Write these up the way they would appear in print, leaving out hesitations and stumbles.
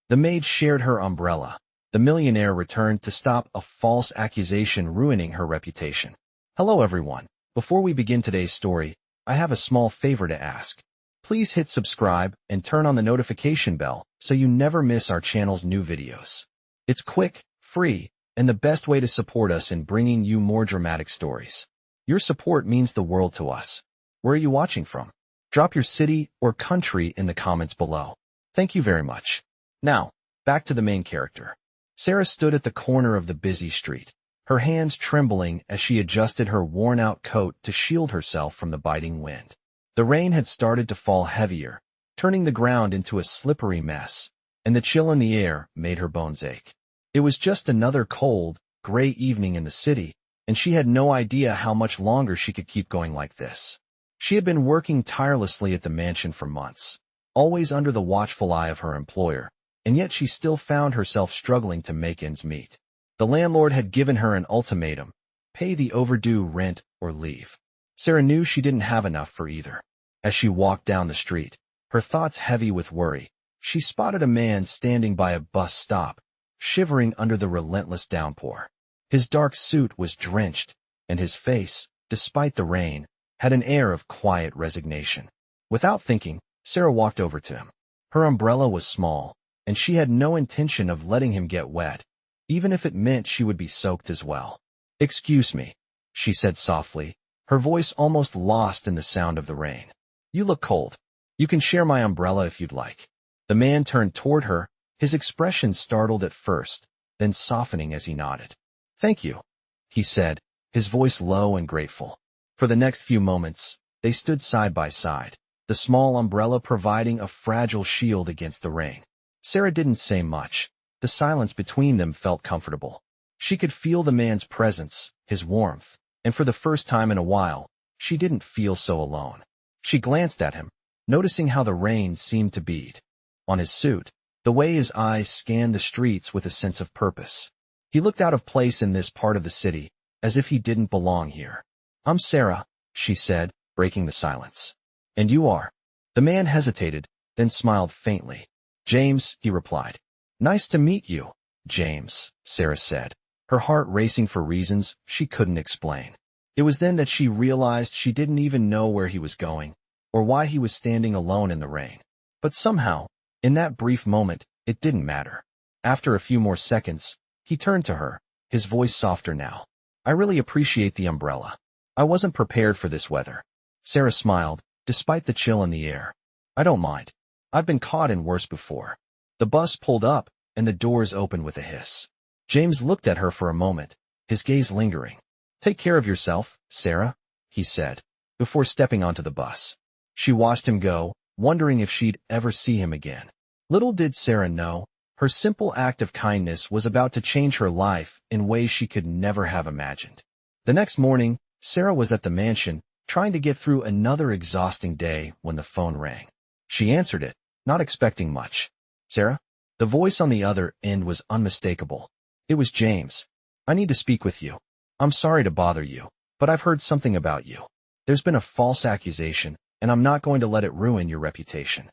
The maid shared her umbrella. The millionaire returned to stop a false accusation ruining her reputation. Hello everyone. Before we begin today's story, I have a small favor to ask. Please hit subscribe and turn on the notification bell so you never miss our channel's new videos. It's quick, free, and the best way to support us in bringing you more dramatic stories. Your support means the world to us. Where are you watching from? Drop your city or country in the comments below. Thank you very much. Now, back to the main character. Sarah stood at the corner of the busy street, her hands trembling as she adjusted her worn-out coat to shield herself from the biting wind. The rain had started to fall heavier, turning the ground into a slippery mess, and the chill in the air made her bones ache. It was just another cold, gray evening in the city, and she had no idea how much longer she could keep going like this. She had been working tirelessly at the mansion for months, always under the watchful eye of her employer, and yet she still found herself struggling to make ends meet. The landlord had given her an ultimatum: pay the overdue rent or leave. Sarah knew she didn't have enough for either. As she walked down the street, her thoughts heavy with worry, she spotted a man standing by a bus stop, shivering under the relentless downpour. His dark suit was drenched, and his face, despite the rain, had an air of quiet resignation. Without thinking, Sarah walked over to him. Her umbrella was small, and she had no intention of letting him get wet, even if it meant she would be soaked as well. "Excuse me," she said softly, her voice almost lost in the sound of the rain. "You look cold. You can share my umbrella if you'd like." The man turned toward her, his expression startled at first, then softening as he nodded. "Thank you," he said, his voice low and grateful. For the next few moments, they stood side by side, the small umbrella providing a fragile shield against the rain. Sarah didn't say much. The silence between them felt comfortable. She could feel the man's presence, his warmth, and for the first time in a while, she didn't feel so alone. She glanced at him, noticing how the rain seemed to bead on his suit, the way his eyes scanned the streets with a sense of purpose. He looked out of place in this part of the city, as if he didn't belong here. "I'm Sarah," she said, breaking the silence. "And you are?" The man hesitated, then smiled faintly. "James," he replied. "Nice to meet you, James," Sarah said, her heart racing for reasons she couldn't explain. It was then that she realized she didn't even know where he was going, or why he was standing alone in the rain. But somehow, in that brief moment, it didn't matter. After a few more seconds, he turned to her, his voice softer now. "I really appreciate the umbrella. I wasn't prepared for this weather." Sarah smiled, despite the chill in the air. "I don't mind. I've been caught in worse before." The bus pulled up, and the doors opened with a hiss. James looked at her for a moment, his gaze lingering. "Take care of yourself, Sarah," he said, before stepping onto the bus. She watched him go, wondering if she'd ever see him again. Little did Sarah know, her simple act of kindness was about to change her life in ways she could never have imagined. The next morning, Sarah was at the mansion, trying to get through another exhausting day when the phone rang. She answered it, not expecting much. "Sarah?" The voice on the other end was unmistakable. It was James. "I need to speak with you. I'm sorry to bother you, but I've heard something about you. There's been a false accusation, and I'm not going to let it ruin your reputation."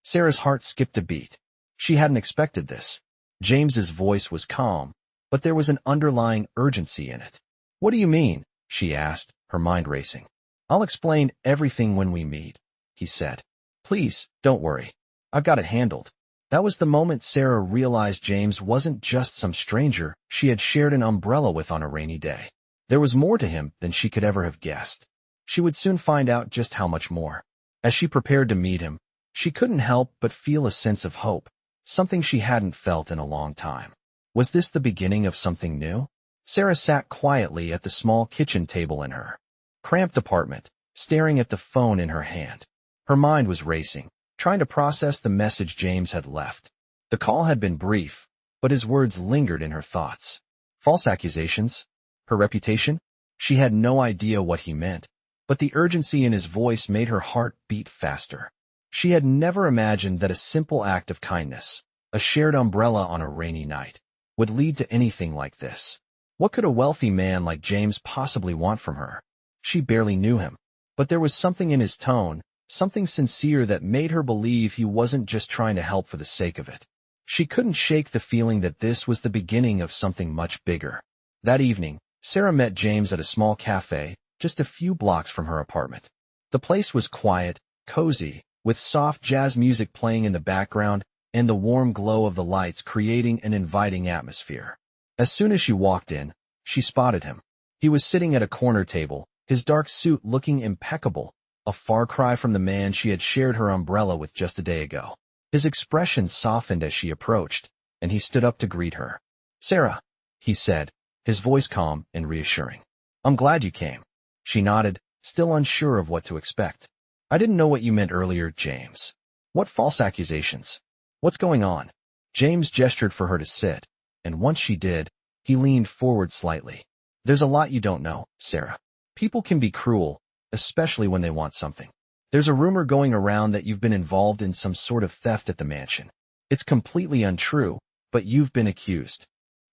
Sarah's heart skipped a beat. She hadn't expected this. James's voice was calm, but there was an underlying urgency in it. "What do you mean?" she asked, her mind racing. "I'll explain everything when we meet," he said. "Please, don't worry. I've got it handled." That was the moment Sarah realized James wasn't just some stranger she had shared an umbrella with on a rainy day. There was more to him than she could ever have guessed. She would soon find out just how much more. As she prepared to meet him, she couldn't help but feel a sense of hope, something she hadn't felt in a long time. Was this the beginning of something new? Sarah sat quietly at the small kitchen table in her cramped apartment, staring at the phone in her hand. Her mind was racing, trying to process the message James had left. The call had been brief, but his words lingered in her thoughts. False accusations? Her reputation? She had no idea what he meant, but the urgency in his voice made her heart beat faster. She had never imagined that a simple act of kindness, a shared umbrella on a rainy night, would lead to anything like this. What could a wealthy man like James possibly want from her? She barely knew him, but there was something in his tone, something sincere that made her believe he wasn't just trying to help for the sake of it. She couldn't shake the feeling that this was the beginning of something much bigger. That evening, Sarah met James at a small cafe, just a few blocks from her apartment. The place was quiet, cozy, with soft jazz music playing in the background and the warm glow of the lights creating an inviting atmosphere. As soon as she walked in, she spotted him. He was sitting at a corner table, his dark suit looking impeccable, a far cry from the man she had shared her umbrella with just a day ago. His expression softened as she approached, and he stood up to greet her. "Sarah," he said, his voice calm and reassuring. "I'm glad you came." She nodded, still unsure of what to expect. "I didn't know what you meant earlier, James. What false accusations? What's going on?" James gestured for her to sit, and once she did, he leaned forward slightly. "There's a lot you don't know, Sarah. People can be cruel, especially when they want something. There's a rumor going around that you've been involved in some sort of theft at the mansion. It's completely untrue, but you've been accused."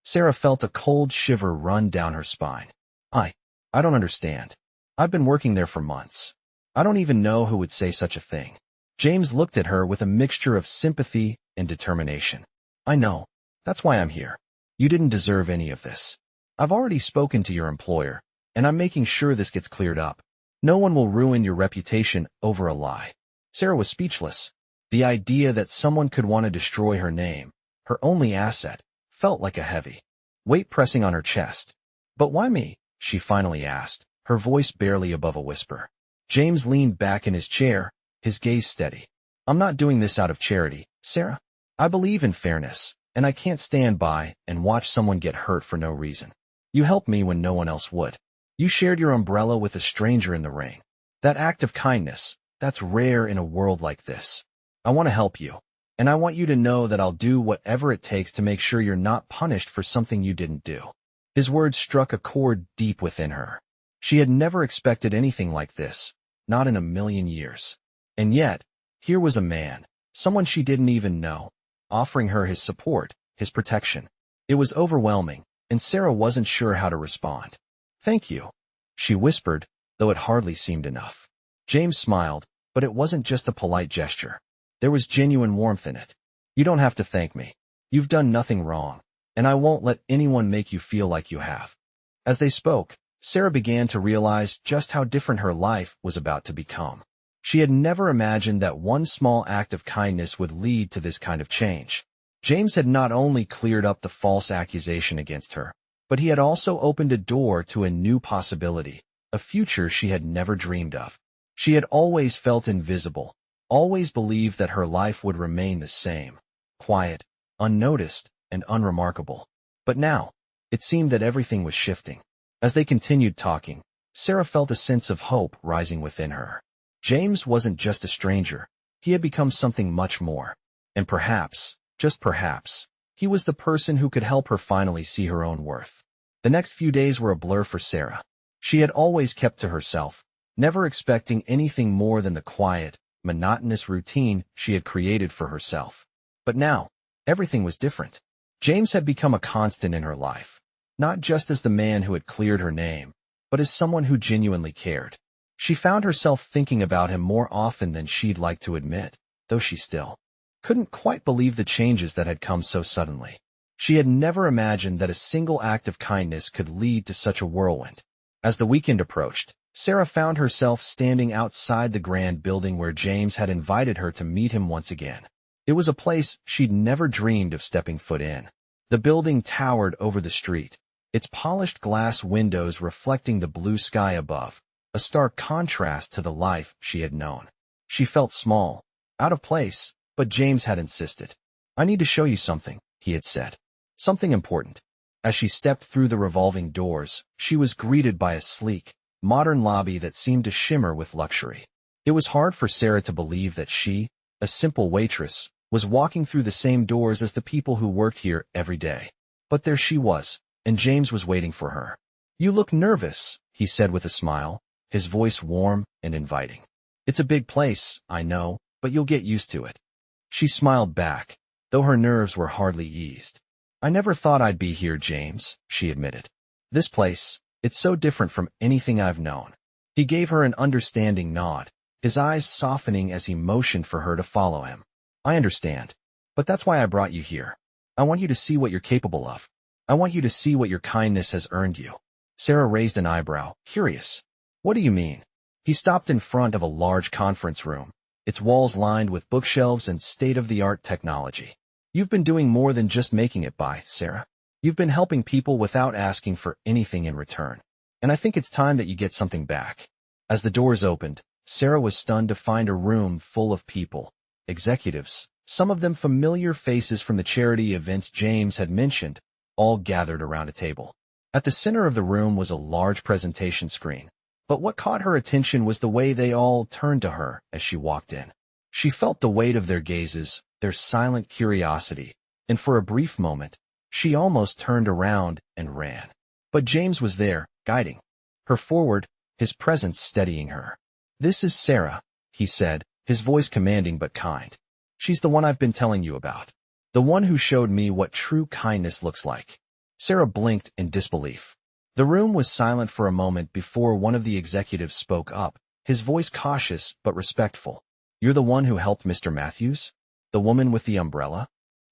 Sarah felt a cold shiver run down her spine. I don't understand. I've been working there for months. I don't even know who would say such a thing." James looked at her with a mixture of sympathy and determination. "I know. That's why I'm here. You didn't deserve any of this. I've already spoken to your employer, and I'm making sure this gets cleared up. No one will ruin your reputation over a lie." Sarah was speechless. The idea that someone could want to destroy her name, her only asset, felt like a heavy weight pressing on her chest. "But why me?" she finally asked, her voice barely above a whisper. James leaned back in his chair, his gaze steady. "I'm not doing this out of charity, Sarah. I believe in fairness, and I can't stand by and watch someone get hurt for no reason. You helped me when no one else would. You shared your umbrella with a stranger in the rain. That act of kindness, that's rare in a world like this. I want to help you, and I want you to know that I'll do whatever it takes to make sure you're not punished for something you didn't do." His words struck a chord deep within her. She had never expected anything like this, not in a million years. And yet, here was a man, someone she didn't even know, offering her his support, his protection. It was overwhelming, and Sarah wasn't sure how to respond. "Thank you," she whispered, though it hardly seemed enough. James smiled, but it wasn't just a polite gesture. There was genuine warmth in it. "You don't have to thank me. You've done nothing wrong, and I won't let anyone make you feel like you have." As they spoke, Sarah began to realize just how different her life was about to become. She had never imagined that one small act of kindness would lead to this kind of change. James had not only cleared up the false accusation against her, but he had also opened a door to a new possibility, a future she had never dreamed of. She had always felt invisible, always believed that her life would remain the same, quiet, unnoticed, and unremarkable. But now, it seemed that everything was shifting. As they continued talking, Sarah felt a sense of hope rising within her. James wasn't just a stranger, he had become something much more. And perhaps, just perhaps, he was the person who could help her finally see her own worth. The next few days were a blur for Sarah. She had always kept to herself, never expecting anything more than the quiet, monotonous routine she had created for herself. But now, everything was different. James had become a constant in her life, not just as the man who had cleared her name, but as someone who genuinely cared. She found herself thinking about him more often than she'd like to admit, though she still couldn't quite believe the changes that had come so suddenly. She had never imagined that a single act of kindness could lead to such a whirlwind. As the weekend approached, Sarah found herself standing outside the grand building where James had invited her to meet him once again. It was a place she'd never dreamed of stepping foot in. The building towered over the street, its polished glass windows reflecting the blue sky above, a stark contrast to the life she had known. She felt small, out of place, but James had insisted. "I need to show you something," he had said. "Something important." As she stepped through the revolving doors, she was greeted by a sleek, modern lobby that seemed to shimmer with luxury. It was hard for Sarah to believe that she, a simple waitress, was walking through the same doors as the people who worked here every day. But there she was, and James was waiting for her. "You look nervous," he said with a smile, his voice warm and inviting. "It's a big place, I know, but you'll get used to it." She smiled back, though her nerves were hardly eased. "I never thought I'd be here, James," she admitted. "This place, it's so different from anything I've known." He gave her an understanding nod, his eyes softening as he motioned for her to follow him. "I understand. But that's why I brought you here. I want you to see what you're capable of. I want you to see what your kindness has earned you. Sarah raised an eyebrow, curious. What do you mean? He stopped in front of a large conference room, its walls lined with bookshelves and state-of-the-art technology. You've been doing more than just making it by, Sarah. You've been helping people without asking for anything in return. And I think it's time that you get something back. As the doors opened, Sarah was stunned to find a room full of people, executives, some of them familiar faces from the charity events James had mentioned, all gathered around a table. At the center of the room was a large presentation screen. But what caught her attention was the way they all turned to her as she walked in. She felt the weight of their gazes, their silent curiosity, and for a brief moment, she almost turned around and ran. But James was there, guiding her forward, his presence steadying her. "This is Sarah," he said, his voice commanding but kind. "She's the one I've been telling you about. The one who showed me what true kindness looks like." Sarah blinked in disbelief. The room was silent for a moment before one of the executives spoke up, his voice cautious but respectful. "You're the one who helped Mr. Matthews? The woman with the umbrella?"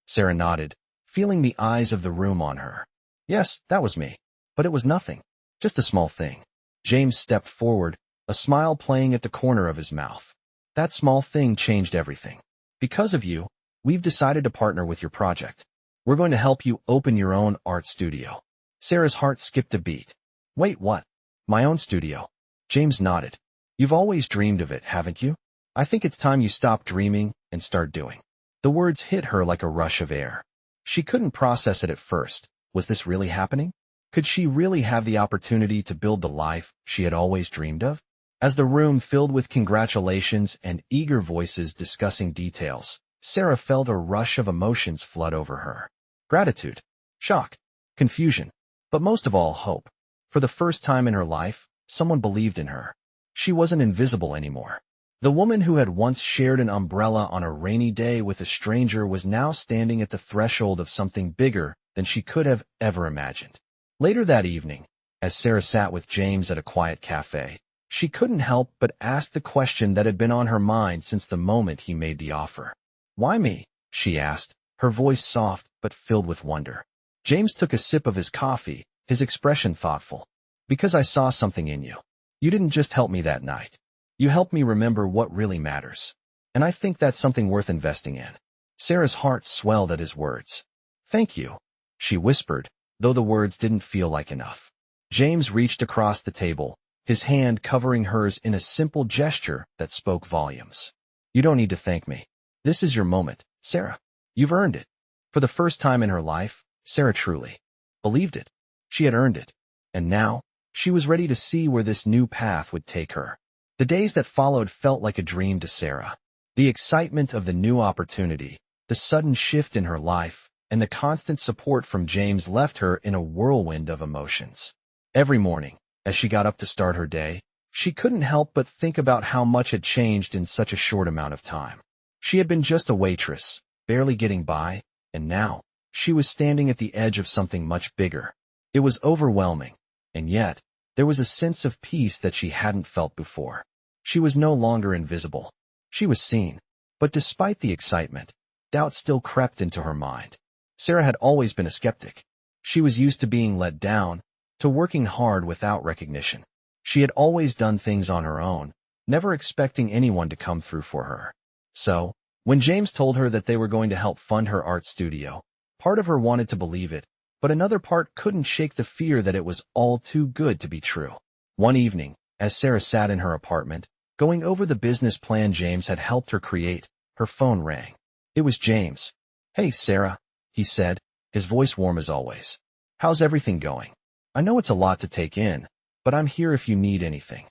Sarah nodded, feeling the eyes of the room on her. "Yes, that was me. But it was nothing. Just a small thing." James stepped forward, a smile playing at the corner of his mouth. "That small thing changed everything. Because of you, we've decided to partner with your project. We're going to help you open your own art studio." Sarah's heart skipped a beat. "Wait, what? My own studio?" James nodded. "You've always dreamed of it, haven't you? I think it's time you stop dreaming and start doing." The words hit her like a rush of air. She couldn't process it at first. Was this really happening? Could she really have the opportunity to build the life she had always dreamed of? As the room filled with congratulations and eager voices discussing details, Sarah felt a rush of emotions flood over her. Gratitude, shock, confusion, but most of all, hope. For the first time in her life, someone believed in her. She wasn't invisible anymore. The woman who had once shared an umbrella on a rainy day with a stranger was now standing at the threshold of something bigger than she could have ever imagined. Later that evening, as Sarah sat with James at a quiet cafe, she couldn't help but ask the question that had been on her mind since the moment he made the offer. "Why me?" she asked, her voice soft but filled with wonder. James took a sip of his coffee, his expression thoughtful. "Because I saw something in you. You didn't just help me that night. You helped me remember what really matters. And I think that's something worth investing in." Sarah's heart swelled at his words. "Thank you," she whispered, though the words didn't feel like enough. James reached across the table, his hand covering hers in a simple gesture that spoke volumes. "You don't need to thank me. This is your moment, Sarah. You've earned it." For the first time in her life, Sarah truly believed it. She had earned it. And now, she was ready to see where this new path would take her. The days that followed felt like a dream to Sarah. The excitement of the new opportunity, the sudden shift in her life, and the constant support from James left her in a whirlwind of emotions. Every morning, as she got up to start her day, she couldn't help but think about how much had changed in such a short amount of time. She had been just a waitress, barely getting by, and now, she was standing at the edge of something much bigger. It was overwhelming, and yet, there was a sense of peace that she hadn't felt before. She was no longer invisible. She was seen. But despite the excitement, doubt still crept into her mind. Sarah had always been a skeptic. She was used to being let down, to working hard without recognition. She had always done things on her own, never expecting anyone to come through for her. So, when James told her that they were going to help fund her art studio, part of her wanted to believe it, but another part couldn't shake the fear that it was all too good to be true. One evening, as Sarah sat in her apartment, going over the business plan James had helped her create, her phone rang. It was James. "Hey, Sarah," he said, his voice warm as always. "How's everything going? I know it's a lot to take in, but I'm here if you need anything."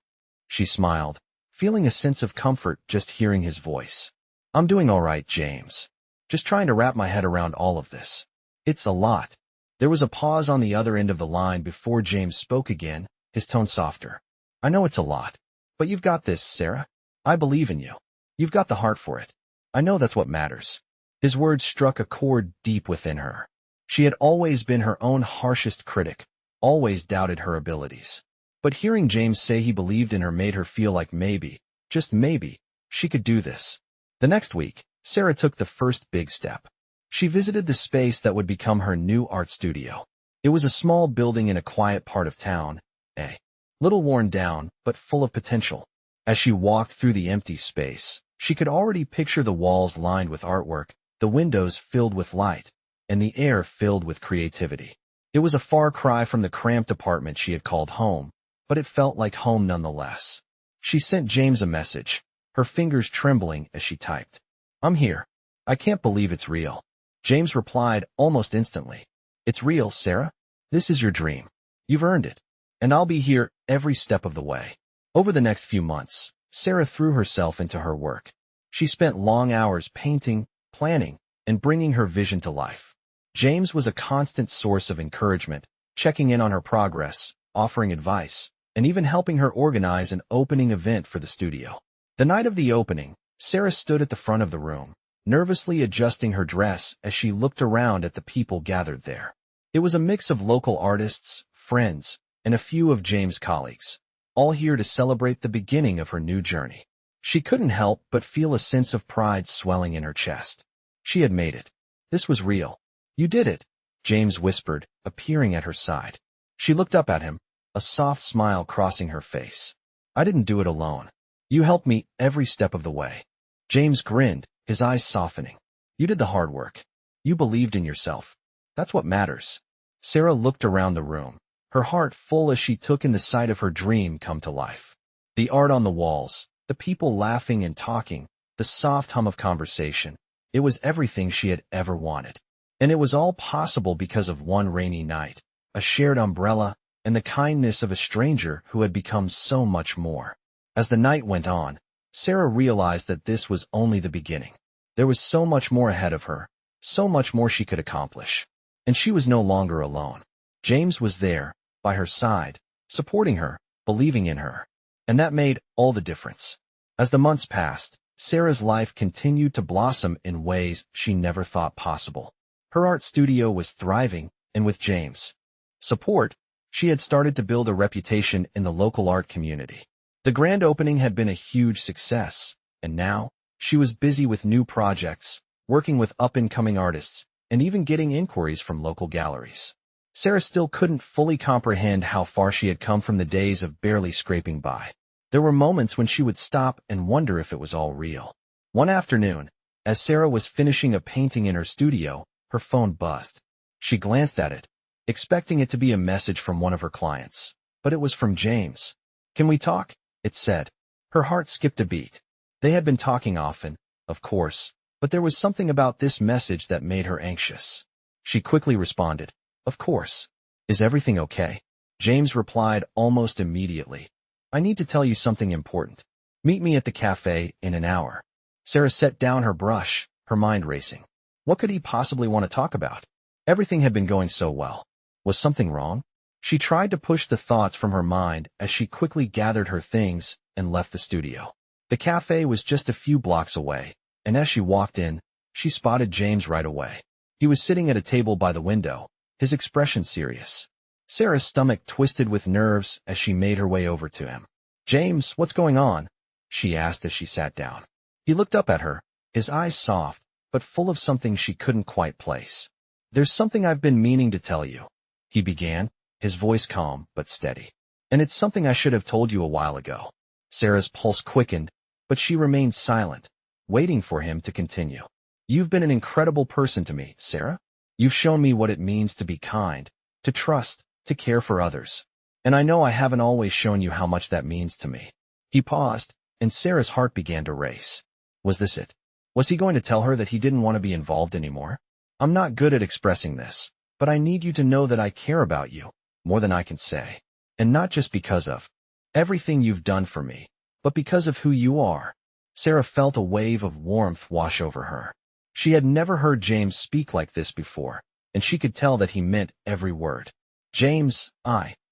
She smiled, feeling a sense of comfort just hearing his voice. "I'm doing all right, James. Just trying to wrap my head around all of this. It's a lot." There was a pause on the other end of the line before James spoke again, his tone softer. "I know it's a lot. But you've got this, Sarah. I believe in you. You've got the heart for it. I know that's what matters." His words struck a chord deep within her. She had always been her own harshest critic, always doubted her abilities. But hearing James say he believed in her made her feel like maybe, just maybe, she could do this. The next week, Sarah took the first big step. She visited the space that would become her new art studio. It was a small building in a quiet part of town, a little worn down, but full of potential. As she walked through the empty space, she could already picture the walls lined with artwork, the windows filled with light, and the air filled with creativity. It was a far cry from the cramped apartment she had called home, but it felt like home nonetheless. She sent James a message, her fingers trembling as she typed. "I'm here. I can't believe it's real." James replied almost instantly. "It's real, Sarah. This is your dream. You've earned it. And I'll be here every step of the way." Over the next few months, Sarah threw herself into her work. She spent long hours painting, planning, and bringing her vision to life. James was a constant source of encouragement, checking in on her progress, offering advice, and even helping her organize an opening event for the studio. The night of the opening, Sarah stood at the front of the room, nervously adjusting her dress as she looked around at the people gathered there. It was a mix of local artists, friends, and a few of James' colleagues, all here to celebrate the beginning of her new journey. She couldn't help but feel a sense of pride swelling in her chest. She had made it. This was real. "You did it," James whispered, appearing at her side. She looked up at him, a soft smile crossing her face. "I didn't do it alone. You helped me every step of the way." James grinned, his eyes softening. "You did the hard work. You believed in yourself. That's what matters." Sarah looked around the room, her heart full as she took in the sight of her dream come to life. The art on the walls, the people laughing and talking, the soft hum of conversation. It was everything she had ever wanted. And it was all possible because of one rainy night, a shared umbrella, and the kindness of a stranger who had become so much more. As the night went on, Sarah realized that this was only the beginning. There was so much more ahead of her, so much more she could accomplish. And she was no longer alone. James was there, by her side, supporting her, believing in her. And that made all the difference. As the months passed, Sarah's life continued to blossom in ways she never thought possible. Her art studio was thriving, and with James' support, she had started to build a reputation in the local art community. The grand opening had been a huge success, and now, she was busy with new projects, working with up-and-coming artists, and even getting inquiries from local galleries. Sarah still couldn't fully comprehend how far she had come from the days of barely scraping by. There were moments when she would stop and wonder if it was all real. One afternoon, as Sarah was finishing a painting in her studio, her phone buzzed. She glanced at it, expecting it to be a message from one of her clients, but it was from James. "Can we talk?" it said. Her heart skipped a beat. They had been talking often, of course, but there was something about this message that made her anxious. She quickly responded, "Of course. Is everything okay?" James replied almost immediately. "I need to tell you something important. Meet me at the cafe in an hour." Sarah set down her brush, her mind racing. What could he possibly want to talk about? Everything had been going so well. Was something wrong? She tried to push the thoughts from her mind as she quickly gathered her things and left the studio. The cafe was just a few blocks away, and as she walked in, she spotted James right away. He was sitting at a table by the window, his expression serious. Sarah's stomach twisted with nerves as she made her way over to him. "James, what's going on?" she asked as she sat down. He looked up at her, his eyes soft, but full of something she couldn't quite place. "There's something I've been meaning to tell you," he began, his voice calm but steady. "And it's something I should have told you a while ago." Sarah's pulse quickened, but she remained silent, waiting for him to continue. "You've been an incredible person to me, Sarah. You've shown me what it means to be kind, to trust, to care for others. And I know I haven't always shown you how much that means to me." He paused, and Sarah's heart began to race. Was this it? Was he going to tell her that he didn't want to be involved anymore? "I'm not good at expressing this, but I need you to know that I care about you, more than I can say. And not just because of everything you've done for me, but because of who you are." Sarah felt a wave of warmth wash over her. She had never heard James speak like this before, and she could tell that he meant every word. "James,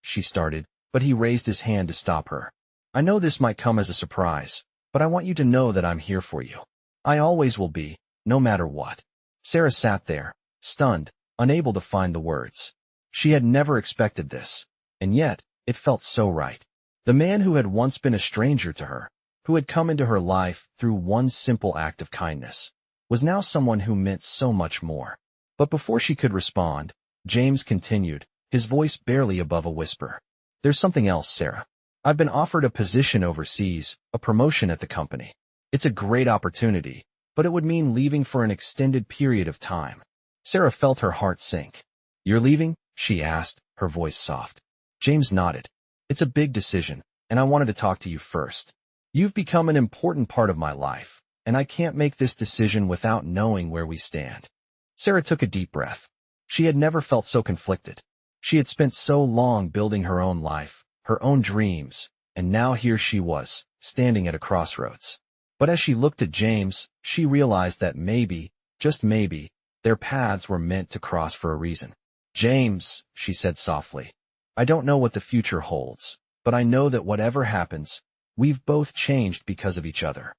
she started, but he raised his hand to stop her. "I know this might come as a surprise, but I want you to know that I'm here for you. I always will be, no matter what." Sarah sat there, stunned, unable to find the words. She had never expected this, and yet, it felt so right. The man who had once been a stranger to her, who had come into her life through one simple act of kindness. was now someone who meant so much more. But before she could respond, James continued, his voice barely above a whisper. There's something else, Sarah. I've been offered a position overseas, a promotion at the company. It's a great opportunity, but it would mean leaving for an extended period of time. Sarah felt her heart sink. You're leaving? She asked, her voice soft. James nodded. It's a big decision, and I wanted to talk to you first. You've become an important part of my life, and I can't make this decision without knowing where we stand. Sarah took a deep breath. She had never felt so conflicted. She had spent so long building her own life, her own dreams, and now here she was, standing at a crossroads. But as she looked at James, she realized that maybe, just maybe, their paths were meant to cross for a reason. James, she said softly, I don't know what the future holds, but I know that whatever happens, we've both changed because of each other.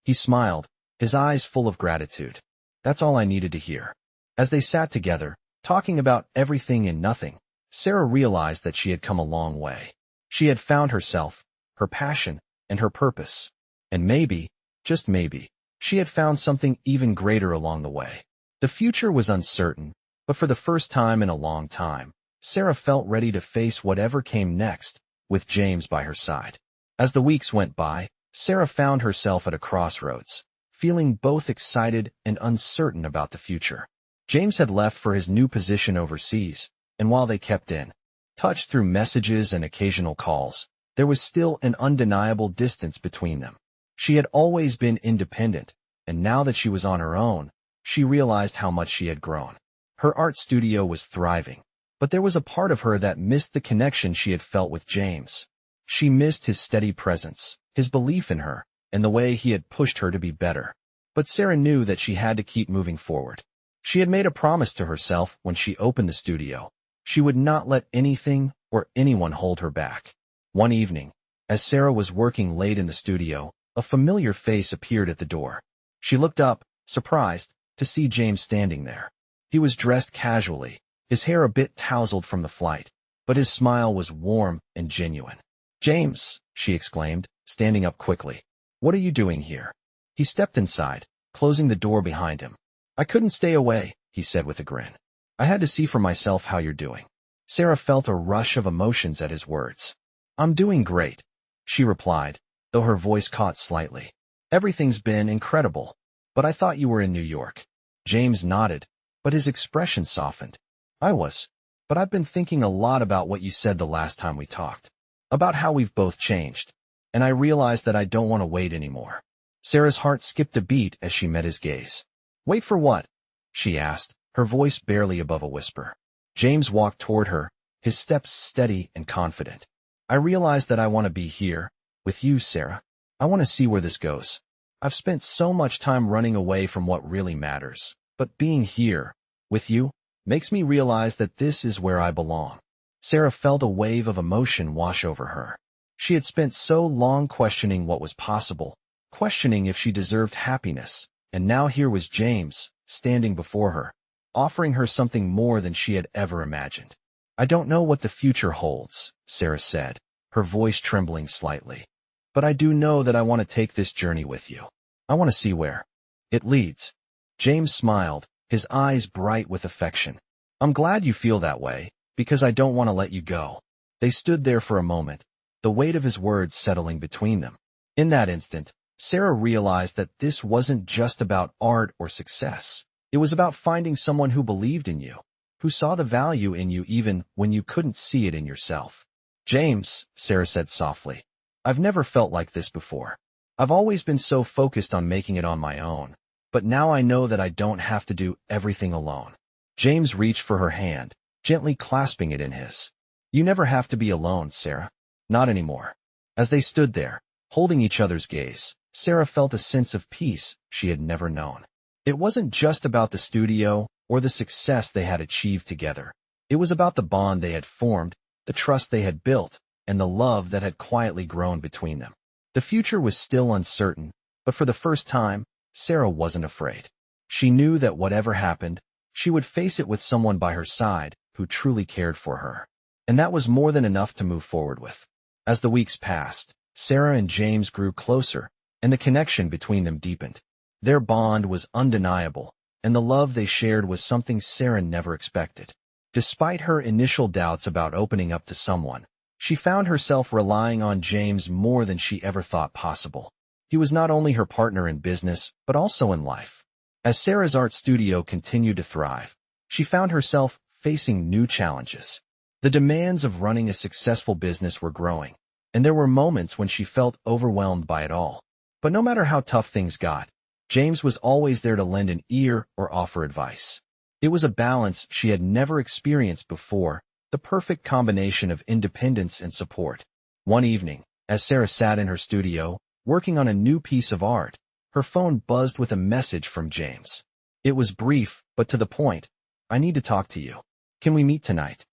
He smiled, his eyes full of gratitude. That's all I needed to hear. As they sat together, talking about everything and nothing, Sarah realized that she had come a long way. She had found herself, her passion, and her purpose. And maybe, just maybe, she had found something even greater along the way. The future was uncertain, but for the first time in a long time, Sarah felt ready to face whatever came next, with James by her side. As the weeks went by, Sarah found herself at a crossroads, feeling both excited and uncertain about the future. James had left for his new position overseas, and while they kept in touch through messages and occasional calls, there was still an undeniable distance between them. She had always been independent, and now that she was on her own, she realized how much she had grown. Her art studio was thriving, but there was a part of her that missed the connection she had felt with James. She missed his steady presence, his belief in her, and the way he had pushed her to be better. But Sarah knew that she had to keep moving forward. She had made a promise to herself when she opened the studio. She would not let anything or anyone hold her back. One evening, as Sarah was working late in the studio, a familiar face appeared at the door. She looked up, surprised, to see James standing there. He was dressed casually, his hair a bit tousled from the flight, but his smile was warm and genuine. James, she exclaimed, standing up quickly. What are you doing here? He stepped inside, closing the door behind him. I couldn't stay away, he said with a grin. I had to see for myself how you're doing. Sarah felt a rush of emotions at his words. I'm doing great, she replied, though her voice caught slightly. Everything's been incredible, but I thought you were in New York. James nodded, but his expression softened. I was, but I've been thinking a lot about what you said the last time we talked, about how we've both changed, and I realized that I don't want to wait anymore. Sarah's heart skipped a beat as she met his gaze. Wait for what? She asked, her voice barely above a whisper. James walked toward her, his steps steady and confident. I realized that I want to be here, with you, Sarah. I want to see where this goes. I've spent so much time running away from what really matters, but being here, with you, makes me realize that this is where I belong. Sarah felt a wave of emotion wash over her. She had spent so long questioning what was possible, questioning if she deserved happiness, and now here was James, standing before her, offering her something more than she had ever imagined. I don't know what the future holds, Sarah said, her voice trembling slightly. But I do know that I want to take this journey with you. I want to see where it leads. James smiled, his eyes bright with affection. I'm glad you feel that way, because I don't want to let you go. They stood there for a moment, the weight of his words settling between them. In that instant, Sarah realized that this wasn't just about art or success. It was about finding someone who believed in you, who saw the value in you even when you couldn't see it in yourself. James, Sarah said softly, I've never felt like this before. I've always been so focused on making it on my own, but now I know that I don't have to do everything alone. James reached for her hand, gently clasping it in his. You never have to be alone, Sarah. Not anymore. As they stood there, holding each other's gaze, Sarah felt a sense of peace she had never known. It wasn't just about the studio or the success they had achieved together. It was about the bond they had formed, the trust they had built, and the love that had quietly grown between them. The future was still uncertain, but for the first time, Sarah wasn't afraid. She knew that whatever happened, she would face it with someone by her side who truly cared for her. And that was more than enough to move forward with. As the weeks passed, Sarah and James grew closer, and the connection between them deepened. Their bond was undeniable, and the love they shared was something Sarah never expected. Despite her initial doubts about opening up to someone, she found herself relying on James more than she ever thought possible. He was not only her partner in business, but also in life. As Sarah's art studio continued to thrive, she found herself facing new challenges. The demands of running a successful business were growing, and there were moments when she felt overwhelmed by it all. But no matter how tough things got, James was always there to lend an ear or offer advice. It was a balance she had never experienced before, the perfect combination of independence and support. One evening, as Sarah sat in her studio, working on a new piece of art, her phone buzzed with a message from James. It was brief, but to the point. "I need to talk to you. Can we meet tonight?"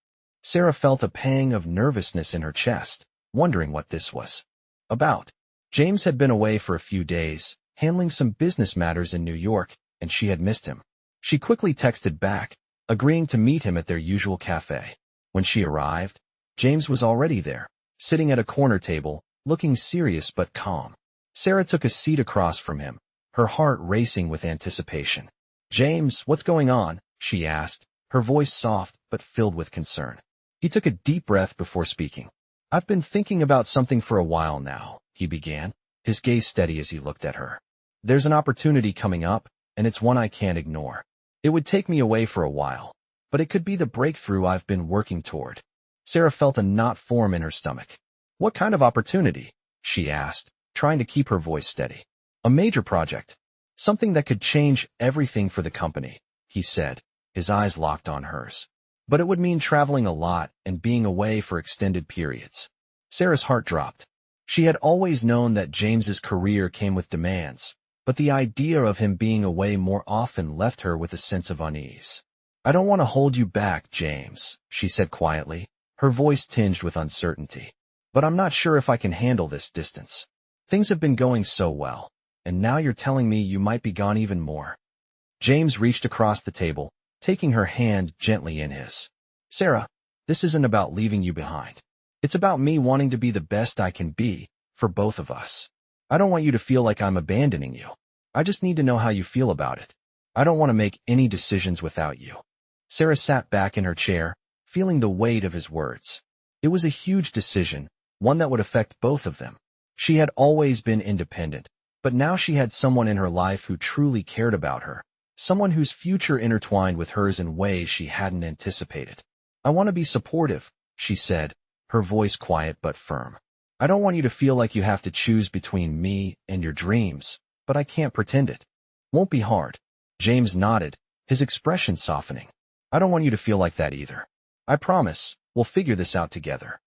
Sarah felt a pang of nervousness in her chest, wondering what this was about. James had been away for a few days, handling some business matters in New York, and she had missed him. She quickly texted back, agreeing to meet him at their usual cafe. When she arrived, James was already there, sitting at a corner table, looking serious but calm. Sarah took a seat across from him, her heart racing with anticipation. "James, what's going on?" she asked, her voice soft but filled with concern. He took a deep breath before speaking. "I've been thinking about something for a while now," he began, his gaze steady as he looked at her. "There's an opportunity coming up, and it's one I can't ignore. It would take me away for a while, but it could be the breakthrough I've been working toward." Sarah felt a knot form in her stomach. "What kind of opportunity?" she asked, trying to keep her voice steady. "A major project. Something that could change everything for the company," he said, his eyes locked on hers. "But it would mean traveling a lot and being away for extended periods." Sarah's heart dropped. She had always known that James's career came with demands, but the idea of him being away more often left her with a sense of unease. "I don't want to hold you back, James," she said quietly, her voice tinged with uncertainty. "But I'm not sure if I can handle this distance. Things have been going so well, and now you're telling me you might be gone even more." James reached across the table, taking her hand gently in his. "Sarah, this isn't about leaving you behind. It's about me wanting to be the best I can be, for both of us. I don't want you to feel like I'm abandoning you. I just need to know how you feel about it. I don't want to make any decisions without you." Sarah sat back in her chair, feeling the weight of his words. It was a huge decision, one that would affect both of them. She had always been independent, but now she had someone in her life who truly cared about her, someone whose future intertwined with hers in ways she hadn't anticipated. "I want to be supportive," she said, her voice quiet but firm. "I don't want you to feel like you have to choose between me and your dreams, but I can't pretend it. Won't be hard." James nodded, his expression softening. "I don't want you to feel like that either. I promise, we'll figure this out together."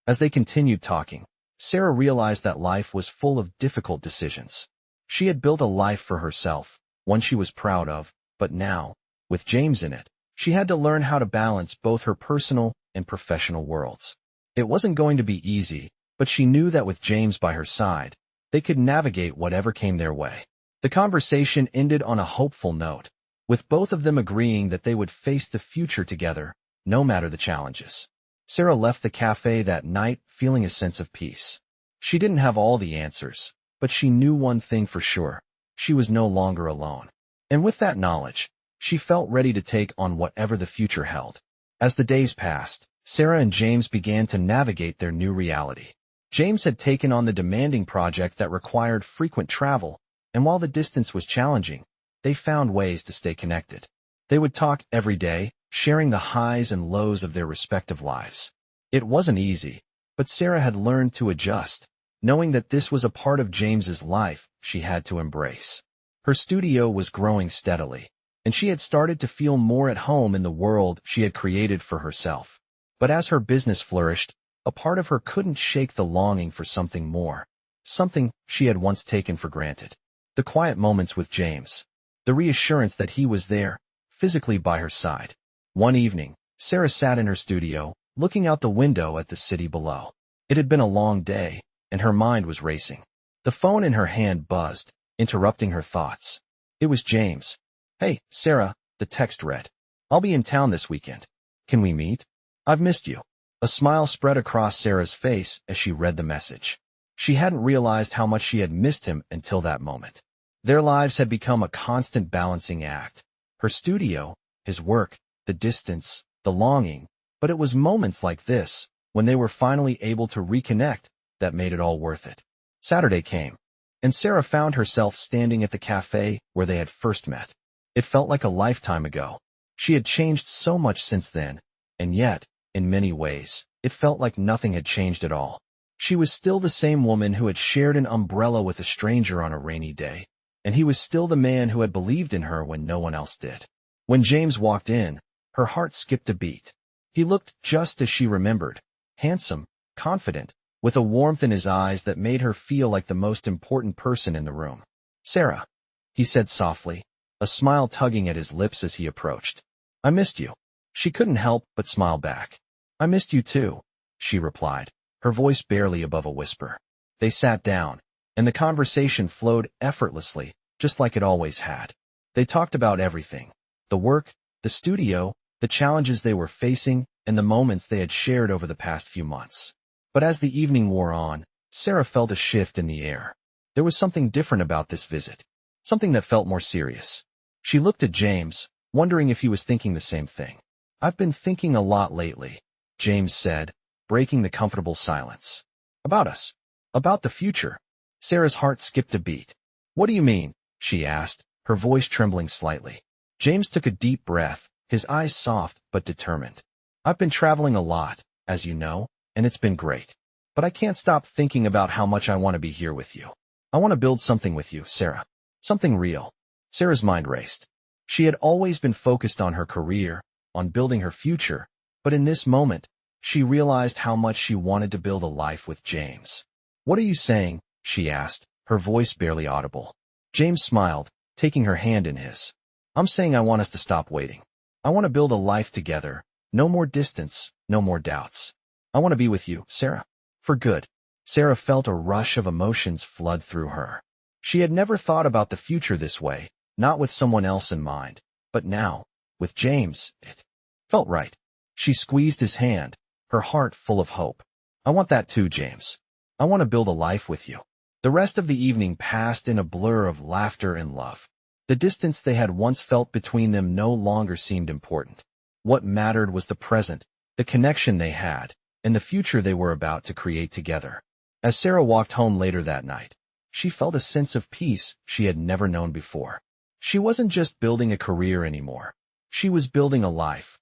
As they continued talking, Sarah realized that life was full of difficult decisions. She had built a life for herself, one she was proud of, but now, with James in it, she had to learn how to balance both her personal and professional worlds. It wasn't going to be easy, but she knew that with James by her side, they could navigate whatever came their way. The conversation ended on a hopeful note, with both of them agreeing that they would face the future together, no matter the challenges. Sarah left the cafe that night feeling a sense of peace. She didn't have all the answers, but she knew one thing for sure. She was no longer alone. And with that knowledge, she felt ready to take on whatever the future held. As the days passed, Sarah and James began to navigate their new reality. James had taken on the demanding project that required frequent travel, and while the distance was challenging, they found ways to stay connected. They would talk every day, sharing the highs and lows of their respective lives. It wasn't easy, but Sarah had learned to adjust, knowing that this was a part of James's life she had to embrace. Her studio was growing steadily, and she had started to feel more at home in the world she had created for herself. But as her business flourished, a part of her couldn't shake the longing for something more, something she had once taken for granted. The quiet moments with James, the reassurance that he was there, physically by her side. One evening, Sarah sat in her studio, looking out the window at the city below. It had been a long day, and her mind was racing. The phone in her hand buzzed, interrupting her thoughts. It was James. "Hey, Sarah," the text read. "I'll be in town this weekend. Can we meet? I've missed you." A smile spread across Sarah's face as she read the message. She hadn't realized how much she had missed him until that moment. Their lives had become a constant balancing act. Her studio, his work, the distance, the longing. But it was moments like this, when they were finally able to reconnect, that made it all worth it. Saturday came, and Sarah found herself standing at the cafe where they had first met. It felt like a lifetime ago. She had changed so much since then, and yet, in many ways, it felt like nothing had changed at all. She was still the same woman who had shared an umbrella with a stranger on a rainy day, and he was still the man who had believed in her when no one else did. When James walked in, her heart skipped a beat. He looked just as she remembered, handsome, confident, with a warmth in his eyes that made her feel like the most important person in the room. "Sarah," he said softly, a smile tugging at his lips as he approached. "I missed you." She couldn't help but smile back. "I missed you too," she replied, her voice barely above a whisper. They sat down, and the conversation flowed effortlessly, just like it always had. They talked about everything: the work, the studio, the challenges they were facing, and the moments they had shared over the past few months. But as the evening wore on, Sarah felt a shift in the air. There was something different about this visit, something that felt more serious. She looked at James, wondering if he was thinking the same thing. "I've been thinking a lot lately," James said, breaking the comfortable silence. "About us. About the future." Sarah's heart skipped a beat. "What do you mean?" she asked, her voice trembling slightly. James took a deep breath, his eyes soft but determined. "I've been traveling a lot, as you know, and it's been great. But I can't stop thinking about how much I want to be here with you. I want to build something with you, Sarah. Something real." Sarah's mind raced. She had always been focused on her career, on building her future, but in this moment, she realized how much she wanted to build a life with James. "What are you saying?" she asked, her voice barely audible. James smiled, taking her hand in his. "I'm saying I want us to stop waiting. I want to build a life together. No more distance, no more doubts. I want to be with you, Sarah. For good." Sarah felt a rush of emotions flood through her. She had never thought about the future this way, not with someone else in mind. But now, with James, it felt right. She squeezed his hand, her heart full of hope. "I want that too, James. I want to build a life with you." The rest of the evening passed in a blur of laughter and love. The distance they had once felt between them no longer seemed important. What mattered was the present, the connection they had, and the future they were about to create together. As Sarah walked home later that night, she felt a sense of peace she had never known before. She wasn't just building a career anymore. She was building a life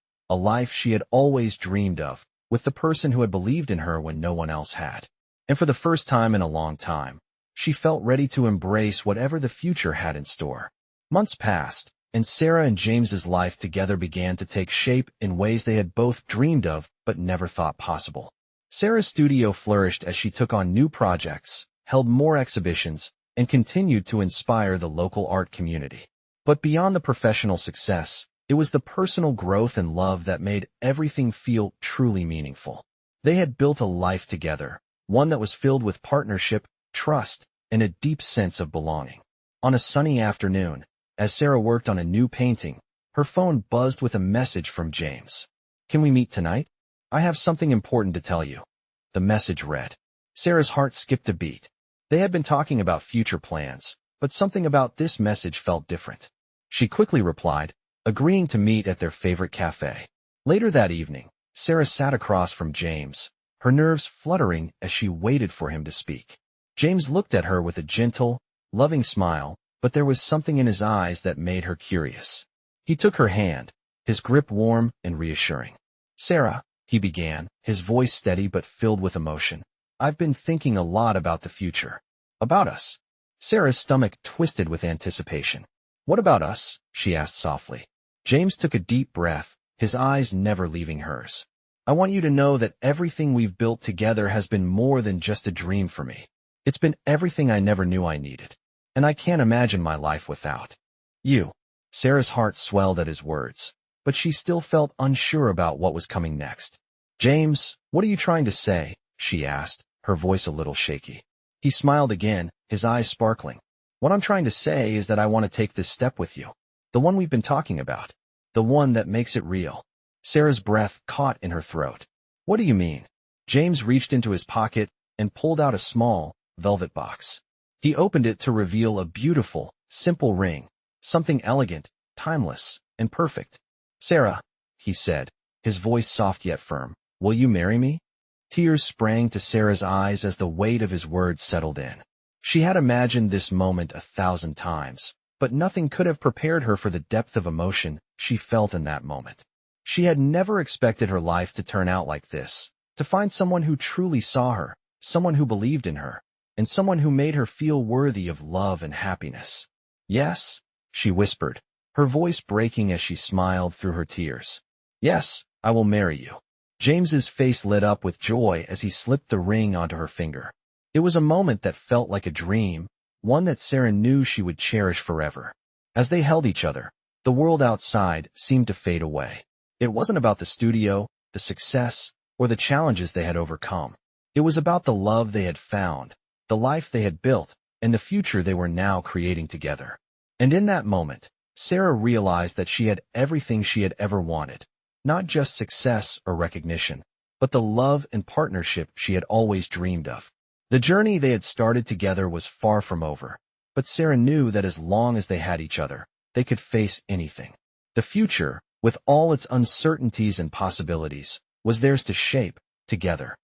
she had always dreamed of, with the person who had believed in her when no one else had. And for the first time in a long time, she felt ready to embrace whatever the future had in store. Months passed, and Sarah and James's life together began to take shape in ways they had both dreamed of but never thought possible. Sarah's studio flourished as she took on new projects, held more exhibitions, and continued to inspire the local art community. But beyond the professional success, it was the personal growth and love that made everything feel truly meaningful. They had built a life together, one that was filled with partnership, trust, and a deep sense of belonging. On a sunny afternoon, as Sarah worked on a new painting, her phone buzzed with a message from James. "Can we meet tonight? I have something important to tell you." The message read. Sarah's heart skipped a beat. They had been talking about future plans, but something about this message felt different. She quickly replied, agreeing to meet at their favorite cafe. Later that evening, Sarah sat across from James, her nerves fluttering as she waited for him to speak. James looked at her with a gentle, loving smile, but there was something in his eyes that made her curious. He took her hand, his grip warm and reassuring. "Sarah," he began, his voice steady but filled with emotion, "I've been thinking a lot about the future. About us." Sarah's stomach twisted with anticipation. "What about us?" she asked softly. James took a deep breath, his eyes never leaving hers. "I want you to know that everything we've built together has been more than just a dream for me. It's been everything I never knew I needed. And I can't imagine my life without you." Sarah's heart swelled at his words, but she still felt unsure about what was coming next. "James, what are you trying to say?" she asked, her voice a little shaky. He smiled again, his eyes sparkling. "What I'm trying to say is that I want to take this step with you. The one we've been talking about. The one that makes it real." Sarah's breath caught in her throat. "What do you mean?" James reached into his pocket and pulled out a small, velvet box. He opened it to reveal a beautiful, simple ring, something elegant, timeless, and perfect. "Sarah," he said, his voice soft yet firm, "will you marry me?" Tears sprang to Sarah's eyes as the weight of his words settled in. She had imagined this moment 1,000 times, but nothing could have prepared her for the depth of emotion she felt in that moment. She had never expected her life to turn out like this, to find someone who truly saw her, someone who believed in her, and someone who made her feel worthy of love and happiness. "Yes," she whispered, her voice breaking as she smiled through her tears. "Yes, I will marry you." James's face lit up with joy as he slipped the ring onto her finger. It was a moment that felt like a dream, one that Sarah knew she would cherish forever. As they held each other, the world outside seemed to fade away. It wasn't about the studio, the success, or the challenges they had overcome. It was about the love they had found, the life they had built, and the future they were now creating together. And in that moment, Sarah realized that she had everything she had ever wanted, not just success or recognition, but the love and partnership she had always dreamed of. The journey they had started together was far from over, but Sarah knew that as long as they had each other, they could face anything. The future, with all its uncertainties and possibilities, was theirs to shape together.